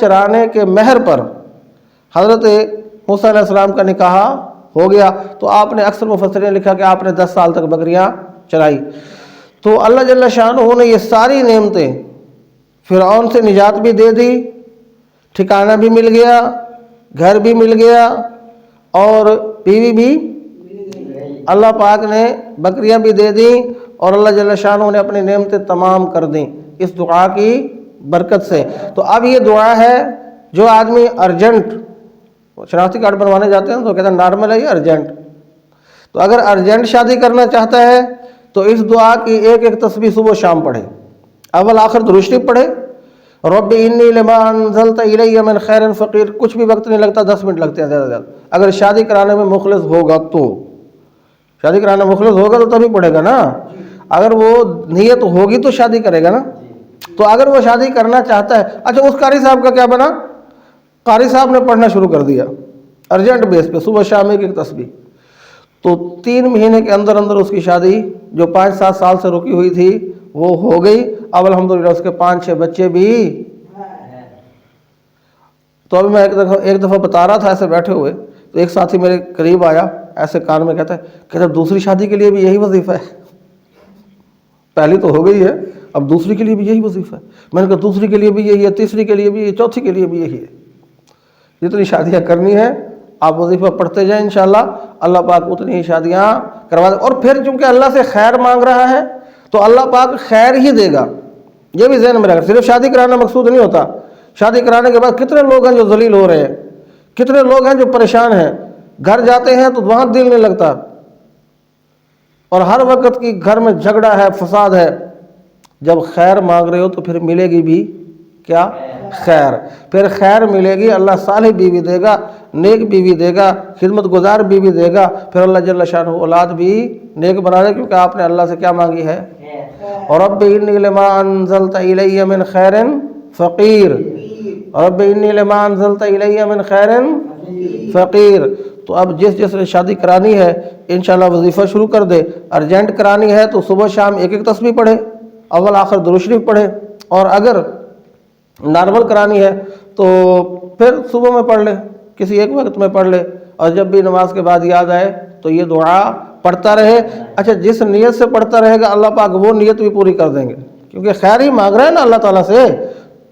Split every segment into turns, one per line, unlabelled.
چرانے کے مہر پر حضرت موسیٰ علیہ السلام کا نکاح ہو گیا، تو آپ نے اکثر مفسرین نے لکھا کہ آپ نے 10 سال تک بکریاں چرائی۔ تو اللہ جل شانہ نے یہ ساری نعمتیں، فرعون سے نجات بھی دے دی، ٹھکانہ بھی مل گیا، گھر بھی مل گیا، اور بیوی بھی اللہ پاک نے بکریاں بھی دے دیں، اور اللہ جل شانہ نے اپنی نعمتیں تمام کر دیں اس دعا کی برکت سے۔ تو اب یہ دعا ہے، جو آدمی ارجنٹ شناختی کارڈ بنوانے جاتے ہیں تو کہتے ہیں نارمل ہے یہ ارجنٹ، تو اگر ارجنٹ شادی کرنا چاہتا ہے تو اس دعا کی ایک ایک تسبیح صبح و شام پڑھے، اول آخر درود شریف پڑھے، رب انی لما انزلت الی من خیر فقیر، کچھ بھی وقت نہیں لگتا، 10 منٹ لگتے ہیں زیادہ سے زیادہ، اگر شادی کرانے میں مخلص ہوگا تو، شادی کرانے میں مخلص ہوگا تو تبھی پڑھے گا نا، اگر وہ نیت ہوگی تو شادی کرے گا نا۔ تو اگر وہ شادی کرنا چاہتا ہے، اچھا اس قاری صاحب کا کیا بنا، قاری صاحب نے پڑھنا شروع کر دیا ارجنٹ بیس پہ صبح شام ایک ایک تسبیح، تو 3 مہینے کے اندر اندر اس کی شادی جو 5-7 سال سے رکی ہوئی تھی وہ ہو گئی، اب الحمدللہ اس کے 5-6 بچے بھی۔ تو ابھی میں ایک دفعہ بتا رہا تھا ایسے بیٹھے ہوئے، تو ایک ساتھی میرے قریب آیا، ایسے کان میں کہتا دوسری شادی کے لیے بھی یہی وظیفہ ہے، پہلی تو ہو گئی ہے اب دوسری کے لیے بھی یہی وظیفہ ہے۔ میں نے کہا دوسری کے لیے بھی یہی ہے، تیسری کے لیے بھی یہی، چوتھی کے لیے بھی یہی ہے، جتنی شادیاں کرنی ہیں آپ وظیفہ پڑھتے جائیں، انشاءاللہ اللہ پاک اتنی ہی شادیاں کروا دے۔ اور پھر چونکہ اللہ سے خیر مانگ رہا ہے تو اللہ پاک خیر ہی دے گا، یہ بھی ذہن میں رکھیں۔ صرف شادی کرانا مقصود نہیں ہوتا، شادی کرانے کے بعد کتنے لوگ ہیں جو ذلیل ہو رہے ہیں، کتنے لوگ ہیں جو پریشان ہیں، گھر جاتے ہیں تو وہاں دل نہیں لگتا، اور ہر وقت کی گھر میں جھگڑا ہے، فساد ہے۔ جب خیر مانگ رہے ہو تو پھر ملے گی بھی کیا، خیر، پھر خیر ملے گی، اللہ صالح بیوی دے گا، نیک بیوی دے گا، خدمت گزار بیوی دے گا، پھر اللہ جل شانہ اولاد بھی نیک بنا دے، کیونکہ آپ نے اللہ سے کیا مانگی ہے، رب انی لما انزلت الی من خیر فقیر، رب انی لما انزلت الی من خیر فقیر۔ تو اب جس نے شادی کرانی ہے انشاءاللہ وظیفہ شروع کر دے، ارجنٹ کرانی ہے تو صبح شام ایک ایک تسبیح پڑھے، اول آخر درود شریف پڑھے، اور اگر نارمل کرانی ہے تو پھر صبح میں پڑھ لے، کسی ایک وقت میں پڑھ لے، اور جب بھی نماز کے بعد یاد آئے تو یہ دعا پڑھتا رہے۔ اچھا جس نیت سے پڑھتا رہے گا اللہ پاک وہ نیت بھی پوری کر دیں گے، کیونکہ خیر ہی مانگ رہے ہیں نا اللہ تعالیٰ سے،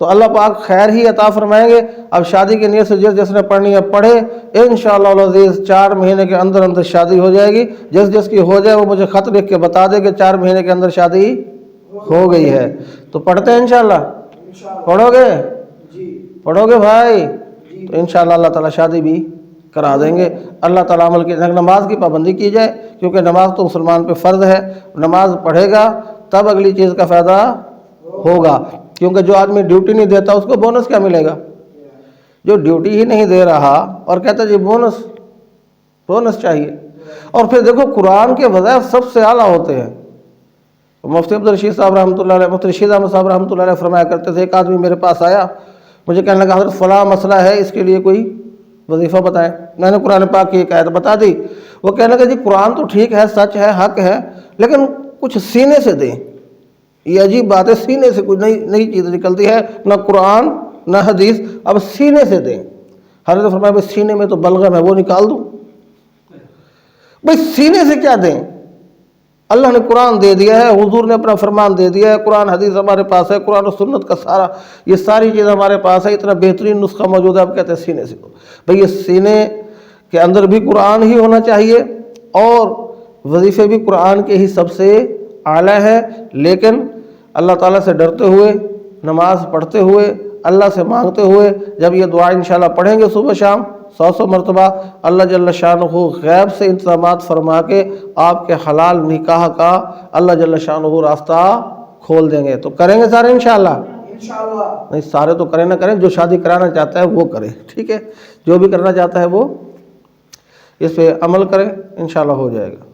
تو اللہ پاک خیر ہی عطا فرمائیں گے۔ اب شادی کی نیت سے جس نے پڑھنی ہے پڑھے، انشاءاللہ العزیز 4 مہینے کے اندر اندر شادی ہو جائے گی۔ جس کی ہو جائے وہ مجھے خط لکھ کے بتا دے کہ 4 مہینے کے اندر شادی ہو گئی ہے، تو پڑھتے ہیں انشاءاللہ، پڑھو گے، پڑھو گے بھائی، تو انشاءاللہ اللہ تعالیٰ شادی بھی کرا دیں گے۔ اللہ تعالیٰ عمل کی نماز کی پابندی کی جائے، کیونکہ نماز تو مسلمان پہ فرض ہے، نماز پڑھے گا تب اگلی چیز کا فائدہ ہوگا، کیونکہ جو آدمی ڈیوٹی نہیں دیتا اس کو بونس کیا ملے گا، جو ڈیوٹی ہی نہیں دے رہا اور کہتا جی بونس چاہیے۔ اور پھر دیکھو قرآن کے وظائف سب سے اعلیٰ ہوتے ہیں۔ مفتی عبدالرشید صاحب رحمۃ اللہ علیہ، مفتی رشید احمد صاحب رحمۃ اللہ علیہ فرمایا کرتے تھے، ایک آدمی میرے پاس آیا، مجھے کہنے لگا حضرت فلاں مسئلہ ہے، اس کے لیے کوئی وظیفہ بتائیں۔ میں نے قرآن پاک کی ایک آیت بتا دی، وہ کہنے لگا جی قرآن تو ٹھیک ہے، سچ ہے، حق ہے، لیکن کچھ سینے سے دیں۔ یہ عجیب بات ہے، سینے سے کوئی نئی چیز نکلتی ہے، نہ قرآن نہ حدیث، اب سینے سے دیں۔ حضرت فرمایا بھائی سینے میں تو بلغم ہے، وہ نکال دوں؟ بھائی سینے سے کیا دیں؟ اللہ نے قرآن دے دیا ہے، حضور نے اپنا فرمان دے دیا ہے، قرآن حدیث ہمارے پاس ہے، قرآن و سنت کا سارا یہ ساری چیز ہمارے پاس ہے، اتنا بہترین نسخہ موجود ہے، اب کہتے ہیں سینے سے دو۔ بھئی یہ سینے کے اندر بھی قرآن ہی ہونا چاہیے، اور وظیفے بھی قرآن کے ہی سب سے اعلیٰ ہے، لیکن اللہ تعالیٰ سے ڈرتے ہوئے، نماز پڑھتے ہوئے، اللہ سے مانگتے ہوئے، جب یہ دعا انشاءاللہ پڑھیں گے صبح شام 100 مرتبہ، اللہ جل شانہ غیب سے انتظامات فرما کے آپ کے حلال نکاح کا اللہ جل شانہ راستہ کھول دیں گے۔ تو کریں گے سارے انشاءاللہ؟ نہیں سارے تو کریں نہ کریں، جو شادی کرانا چاہتا ہے وہ کرے، ٹھیک ہے، جو بھی کرنا چاہتا ہے وہ اس پہ عمل کرے، انشاءاللہ ہو جائے گا۔